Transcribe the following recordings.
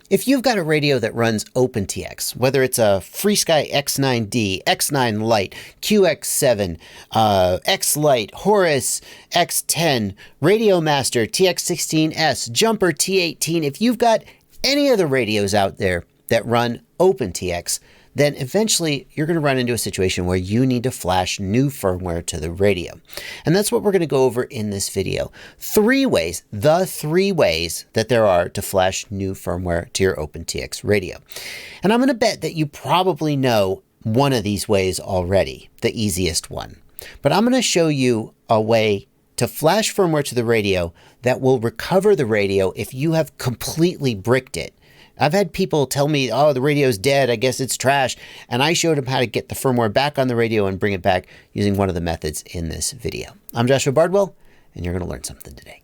If you've got a radio that runs OpenTX, whether it's a FreeSky X9D, X9 Lite, QX7, X Lite, Horus, X10, Radio Master, TX16S, Jumper T18, if you've got any of the radios out there that run OpenTX, then eventually you're going to run into a situation where you need to flash new firmware to the radio. And that's what we're going to go over in this video. The three ways that there are to flash new firmware to your OpenTX radio. And I'm going to bet that you probably know one of these ways already, the easiest one. But I'm going to show you a way to flash firmware to the radio that will recover the radio if you have completely bricked it. I've had people tell me, oh, the radio's dead, I guess it's trash. And I showed them how to get the firmware back on the radio and bring it back using one of the methods in this video. I'm Joshua Bardwell, and you're going to learn something today.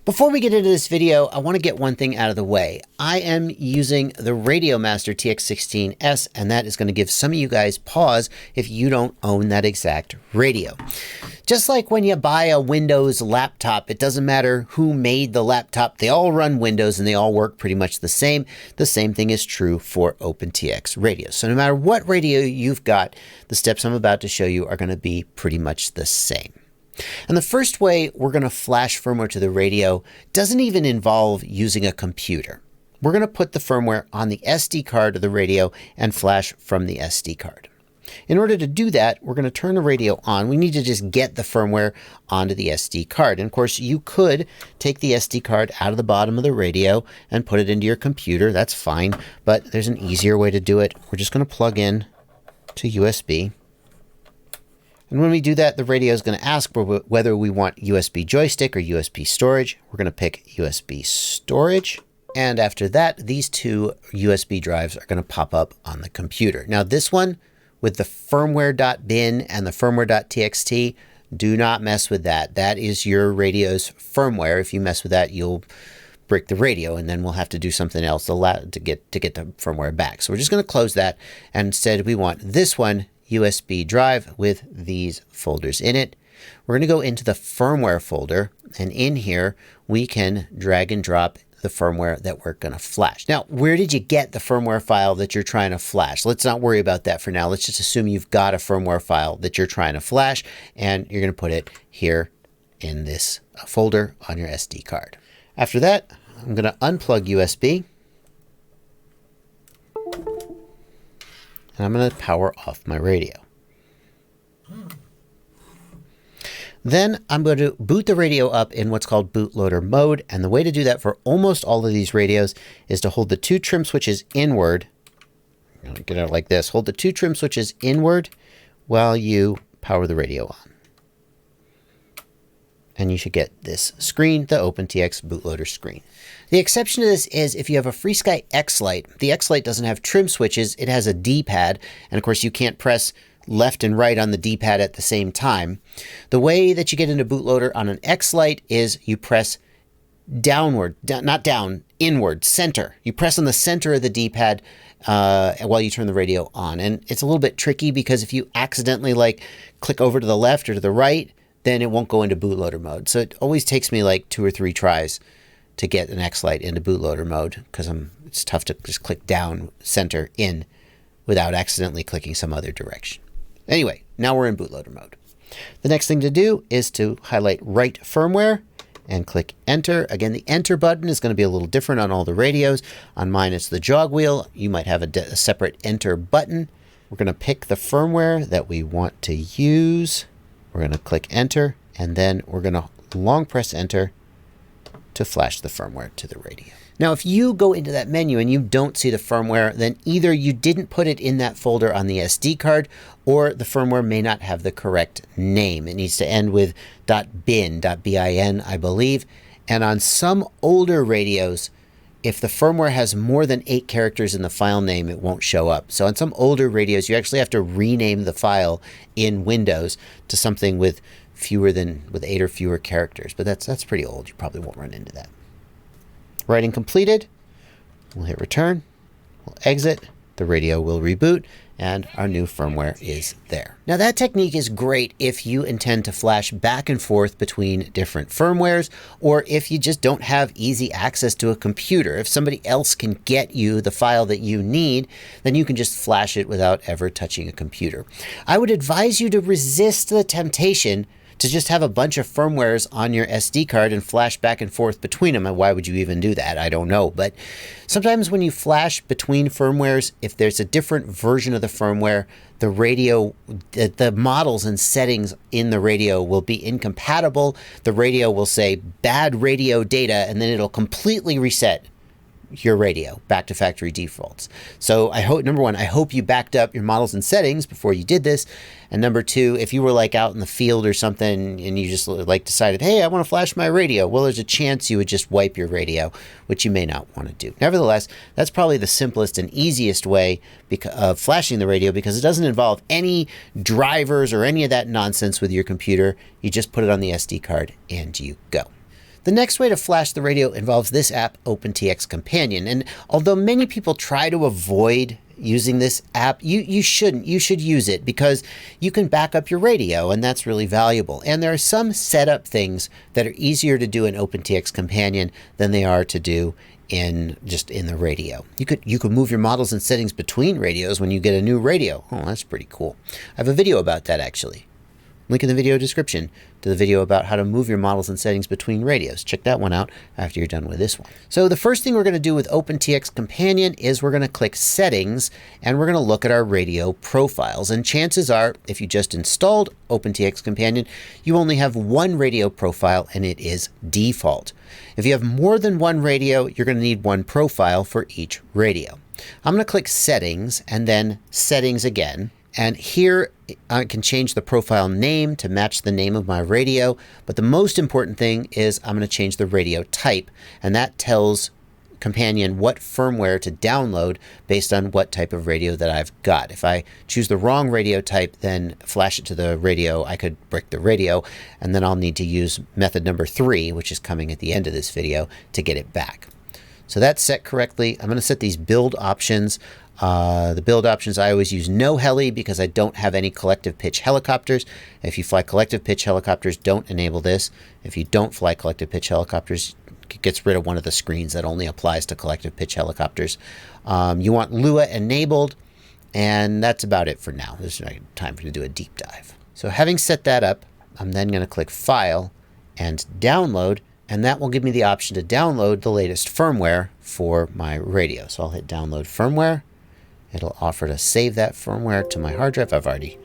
Before we get into this video, I want to get one thing out of the way. I am using the Radio Master TX16S, and that is going to give some of you guys pause if you don't own that exact radio. Just like when you buy a Windows laptop, it doesn't matter who made the laptop. They all run Windows and they all work pretty much the same. The same thing is true for OpenTX radios. So no matter what radio you've got, the steps I'm about to show you are going to be pretty much the same. And the first way we're going to flash firmware to the radio doesn't even involve using a computer. We're going to put the firmware on the SD card of the radio and flash from the SD card. In order to do that, we're going to turn the radio on. We need to just get the firmware onto the SD card. And of course, you could take the SD card out of the bottom of the radio and put it into your computer. That's fine, but there's an easier way to do it. We're just going to plug in to USB. And when we do that, the radio is going to ask whether we want USB joystick or USB storage. We're going to pick USB storage. And after that, these two USB drives are going to pop up on the computer. Now this one with the firmware.bin and the firmware.txt, do not mess with that. That is your radio's firmware. If you mess with that, you'll break the radio, and then we'll have to do something else to get the firmware back. So we're just going to close that. And instead we want this one, USB drive with these folders in it. We're going to go into the firmware folder, and in here we can drag and drop the firmware that we're going to flash. Now, where did you get the firmware file that you're trying to flash? Let's not worry about that for now. Let's just assume you've got a firmware file that you're trying to flash, and you're going to put it here in this folder on your SD card. After that, I'm going to unplug USB. And I'm going to power off my radio. Then I'm going to boot the radio up in what's called bootloader mode. And the way to do that for almost all of these radios is to hold the two trim switches inward. I'm going to get it like this. Hold the two trim switches inward while you power the radio on. And you should get this screen, the OpenTX bootloader screen. The exception to this is if you have a FreeSky X Lite. The X Lite doesn't have trim switches. It has a D-pad. And of course, you can't press left and right on the D-pad at the same time. The way that you get into bootloader on an X Lite is you press downward, not down, inward, center. You press on the center of the D-pad while you turn the radio on. And it's a little bit tricky because if you accidentally click over to the left or to the right, then it won't go into bootloader mode. So it always takes me like 2 or 3 tries to get an X Lite into bootloader mode because it's tough to just click down, center, in without accidentally clicking some other direction. Anyway, now we're in bootloader mode. The next thing to do is to highlight Write Firmware and click Enter. Again, the Enter button is going to be a little different on all the radios. On mine, it's the jog wheel. You might have a separate Enter button. We're going to pick the firmware that we want to use. We're going to click Enter, and then we're going to long press Enter to flash the firmware to the radio. Now, if you go into that menu and you don't see the firmware, then either you didn't put it in that folder on the SD card, or the firmware may not have the correct name. It needs to end with .bin, .bin, I believe. And on some older radios, if the firmware has more than 8 characters in the file name, it won't show up. So on some older radios, you actually have to rename the file in Windows to something with 8 or fewer characters. But that's pretty old. You probably won't run into that. Writing completed. We'll hit return. We'll exit. the radio will reboot and our new firmware is there. Now that technique is great if you intend to flash back and forth between different firmwares, or if you just don't have easy access to a computer. If somebody else can get you the file that you need, then you can just flash it without ever touching a computer. I would advise you to resist the temptation to just have a bunch of firmwares on your SD card and flash back and forth between them. And why would you even do that? I don't know. But sometimes when you flash between firmwares, if there's a different version of the firmware, the radio, the models and settings in the radio will be incompatible. The radio will say bad radio data, and then it'll completely reset your radio back to factory defaults. So I hope, number one, I hope you backed up your models and settings before you did this. And number two, if you were like out in the field or something and you just like decided, hey, I want to flash my radio, well, there's a chance you would just wipe your radio, which you may not want to do. Nevertheless, that's probably the simplest and easiest way of flashing the radio, because it doesn't involve any drivers or any of that nonsense with your computer. You just put it on the SD card and you go. The next way to flash the radio involves this app, OpenTX Companion. And although many people try to avoid using this app, you shouldn't. You should use it because you can back up your radio, and that's really valuable. And there are some setup things that are easier to do in OpenTX Companion than they are to do in the radio. You could move your models and settings between radios when you get a new radio. Oh, that's pretty cool. I have a video about that actually. Link in the video description to the video about how to move your models and settings between radios. Check that one out after you're done with this one. So the first thing we're going to do with OpenTX Companion is we're going to click Settings, and we're going to look at our radio profiles. And chances are, if you just installed OpenTX Companion, you only have one radio profile, and it is default. If you have more than one radio, you're going to need one profile for each radio. I'm going to click Settings and then Settings again. And here I can change the profile name to match the name of my radio. But the most important thing is I'm going to change the radio type. And that tells Companion what firmware to download based on what type of radio that I've got. If I choose the wrong radio type, then flash it to the radio, I could brick the radio. And then I'll need to use method number 3, which is coming at the end of this video, to get it back. So that's set correctly. I'm going to set these build options. The build options, I always use no heli because I don't have any collective pitch helicopters. If you fly collective pitch helicopters, don't enable this. If you don't fly collective pitch helicopters, it gets rid of one of the screens that only applies to collective pitch helicopters. You want Lua enabled, and that's about it for now. There's no time for you to do a deep dive. So having set that up, I'm then going to click File and Download, and that will give me the option to download the latest firmware for my radio. So I'll hit Download Firmware. It'll offer to save that firmware to my hard drive. I've already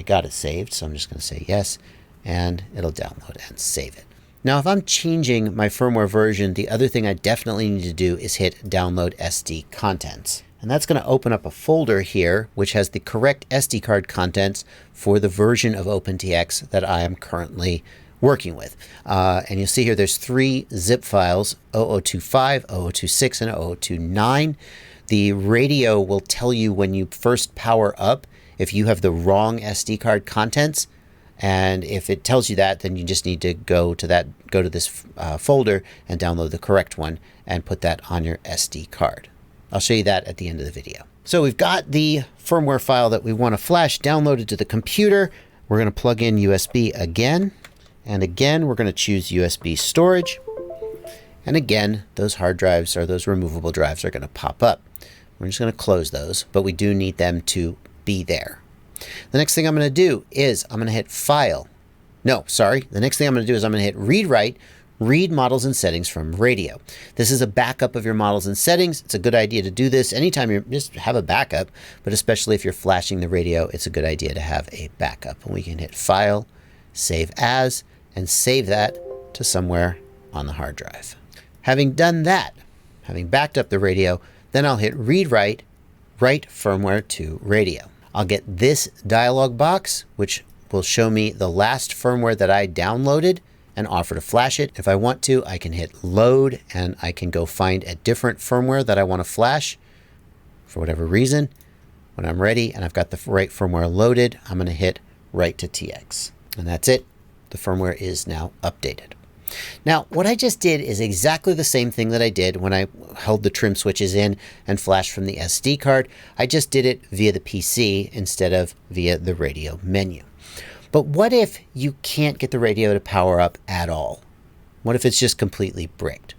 got it saved, so I'm just going to say yes, and it'll download and save it. Now, if I'm changing my firmware version, the other thing I definitely need to do is hit Download SD Contents. And that's going to open up a folder here, which has the correct SD card contents for the version of OpenTX that I am currently working with. And you'll see here there's 3 zip files, 0025, 0026, and 0029. The radio will tell you when you first power up if you have the wrong SD card contents. And if it tells you that, then you just need to go to this folder and download the correct one and put that on your SD card. I'll show you that at the end of the video. So we've got the firmware file that we want to flash downloaded to the computer. We're going to plug in USB again. And again, we're going to choose USB storage. And again, those hard drives or those removable drives are going to pop up. We're just going to close those, but we do need them to be there. The next thing I'm going to do is I'm going to hit File. No, sorry. The next thing I'm going to do is I'm going to hit Read Write, Read Models and Settings from Radio. This is a backup of your models and settings. It's a good idea to do this anytime you just have a backup, but especially if you're flashing the radio, it's a good idea to have a backup. And we can hit File, Save As, and save that to somewhere on the hard drive. Having done that, having backed up the radio, then I'll hit Read Write, Write Firmware to Radio. I'll get this dialog box, which will show me the last firmware that I downloaded and offer to flash it. If I want to, I can hit Load and I can go find a different firmware that I want to flash for whatever reason. When I'm ready and I've got the right firmware loaded, I'm going to hit Write to TX. And that's it. The firmware is now updated. Now, what I just did is exactly the same thing that I did when I held the trim switches in and flashed from the SD card. I just did it via the PC instead of via the radio menu. But what if you can't get the radio to power up at all? What if it's just completely bricked?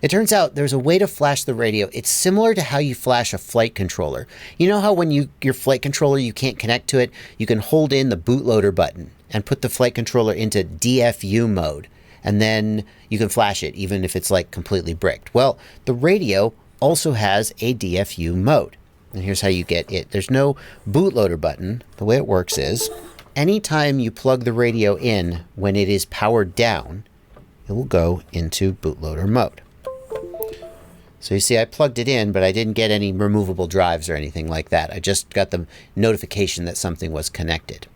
It turns out there's a way to flash the radio. It's similar to how you flash a flight controller. You know how when your flight controller, you can't connect to it, you can hold in the bootloader button and put the flight controller into DFU mode, and then you can flash it even if it's like completely bricked. Well, the radio also has a DFU mode. And here's how you get it. There's no bootloader button. The way it works is anytime you plug the radio in when it is powered down, it will go into bootloader mode. So you see, I plugged it in, but I didn't get any removable drives or anything like that. I just got the notification that something was connected.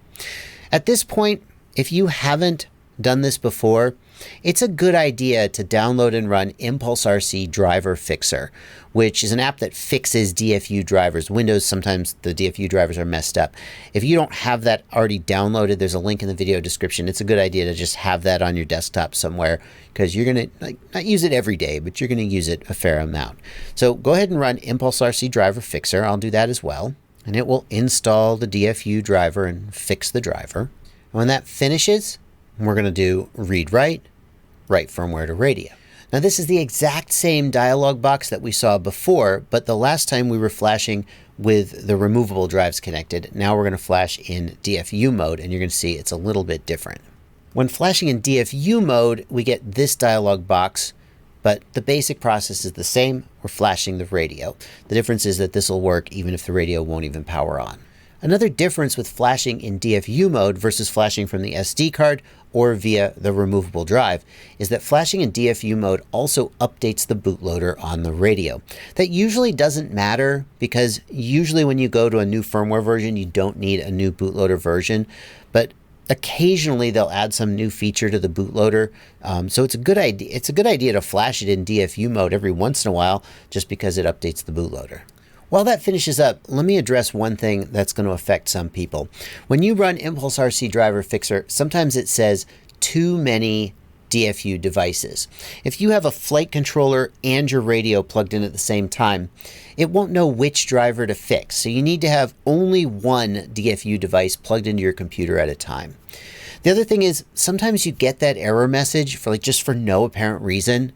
At this point, if you haven't done this before, it's a good idea to download and run Impulse RC Driver Fixer, which is an app that fixes DFU drivers. Windows, sometimes the DFU drivers are messed up. If you don't have that already downloaded, there's a link in the video description. It's a good idea to just have that on your desktop somewhere, because you're going to not use it every day, but you're going to use it a fair amount. So go ahead and run Impulse RC Driver Fixer. I'll do that as well. And it will install the DFU driver and fix the driver. And when that finishes, we're going to do read write firmware to radio. Now this is the exact same dialog box that we saw before, but the last time we were flashing with the removable drives connected. Now we're going to flash in DFU mode, and you're going to see it's a little bit different. When flashing in DFU mode, we get this dialog box, but the basic process is the same. We're flashing the radio. The difference is that this will work even if the radio won't even power on. Another difference with flashing in DFU mode versus flashing from the SD card or via the removable drive is that flashing in DFU mode also updates the bootloader on the radio. That usually doesn't matter, because usually when you go to a new firmware version, you don't need a new bootloader version, but occasionally they'll add some new feature to the bootloader. So it's a good idea. It's a good idea to flash it in DFU mode every once in a while, just because it updates the bootloader. While that finishes up, let me address one thing that's going to affect some people. When you run Impulse RC Driver Fixer, sometimes it says too many DFU devices. If you have a flight controller and your radio plugged in at the same time, it won't know which driver to fix. So you need to have only one DFU device plugged into your computer at a time. The other thing is, sometimes you get that error message for just for no apparent reason.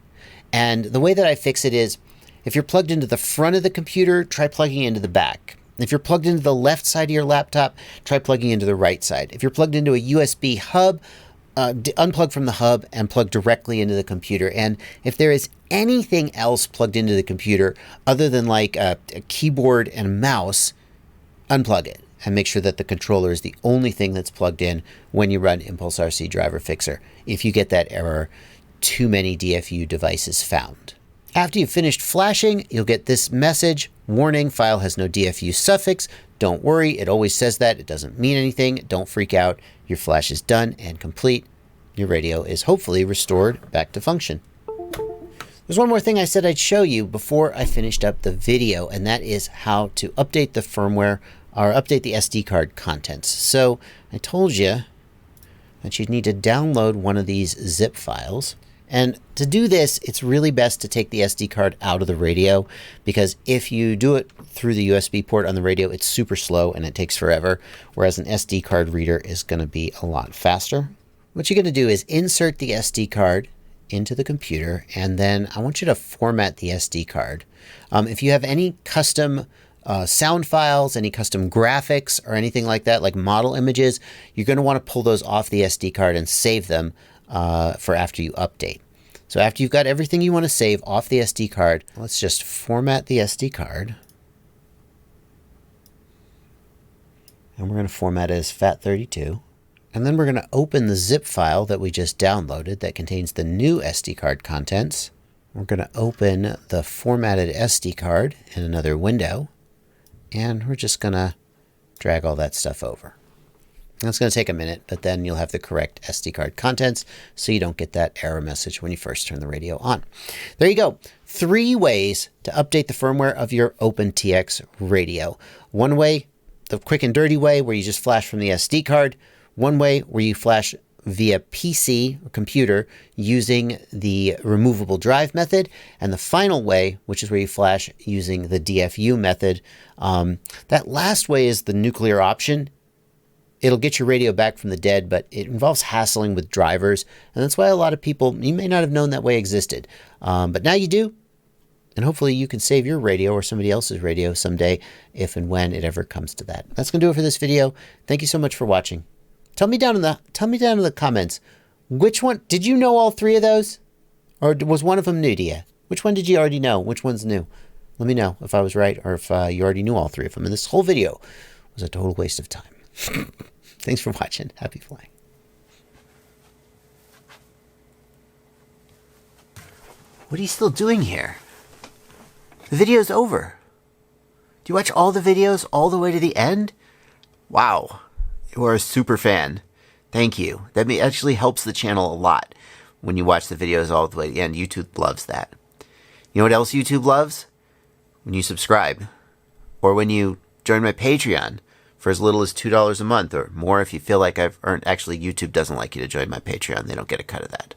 And the way that I fix it is, if you're plugged into the front of the computer, try plugging into the back. If you're plugged into the left side of your laptop, try plugging into the right side. If you're plugged into a USB hub, unplug from the hub and plug directly into the computer. And if there is anything else plugged into the computer other than like a keyboard and a mouse, unplug it and make sure that the controller is the only thing that's plugged in when you run Impulse RC Driver Fixer. If you get that error, too many DFU devices found. After you've finished flashing, you'll get this message: warning, file has no DFU suffix. Don't worry, it always says that. It doesn't mean anything. Don't freak out. Your flash is done and complete. Your radio is hopefully restored back to function. There's one more thing I said I'd show you before I finished up the video, and that is how to update the firmware or update the SD card contents. So I told you that you'd need to download one of these zip files. And to do this, it's really best to take the SD card out of the radio, because if you do it through the USB port on the radio, it's super slow and it takes forever, whereas an SD card reader is going to be a lot faster. What you're going to do is insert the SD card into the computer, and then I want you to format the SD card. If you have any custom sound files, any custom graphics or anything like that, like model images, you're going to want to pull those off the SD card and save them for after you update. So after you've got everything you want to save off the SD card, let's just format the SD card. And we're going to format it as FAT32. And then we're going to open the zip file that we just downloaded that contains the new SD card contents. We're going to open the formatted SD card in another window. And we're just going to drag all that stuff over. That's going to take a minute, but then you'll have the correct SD card contents, so you don't get that error message when you first turn the radio on. There you go. 3 ways to update the firmware of your OpenTX radio. One way, the quick and dirty way, where you just flash from the SD card. One way where you flash via PC or computer using the removable drive method, and the final way, which is where you flash using the DFU method. That last way is the nuclear option. It'll get your radio back from the dead, but it involves hassling with drivers, and that's why a lot of people, you may not have known that way existed, but now you do, and hopefully you can save your radio or somebody else's radio someday if and when it ever comes to that. That's going to do it for this video. Thank you so much for watching. Tell me down in the comments, which one, did you know all three of those? Or was one of them new to you? Which one did you already know? Which one's new? Let me know if I was right or if you already knew all three of them. And this whole video was a total waste of time. Thanks for watching. Happy flying. What are you still doing here? The video's over. Do you watch all the videos all the way to the end? Wow. You are a super fan. Thank you. That actually helps the channel a lot when you watch the videos all the way to the end. YouTube loves that. You know what else YouTube loves? When you subscribe. Or when you join my Patreon for as little as $2 a month or more if you feel like I've earned. Actually, YouTube doesn't like you to join my Patreon. They don't get a cut of that.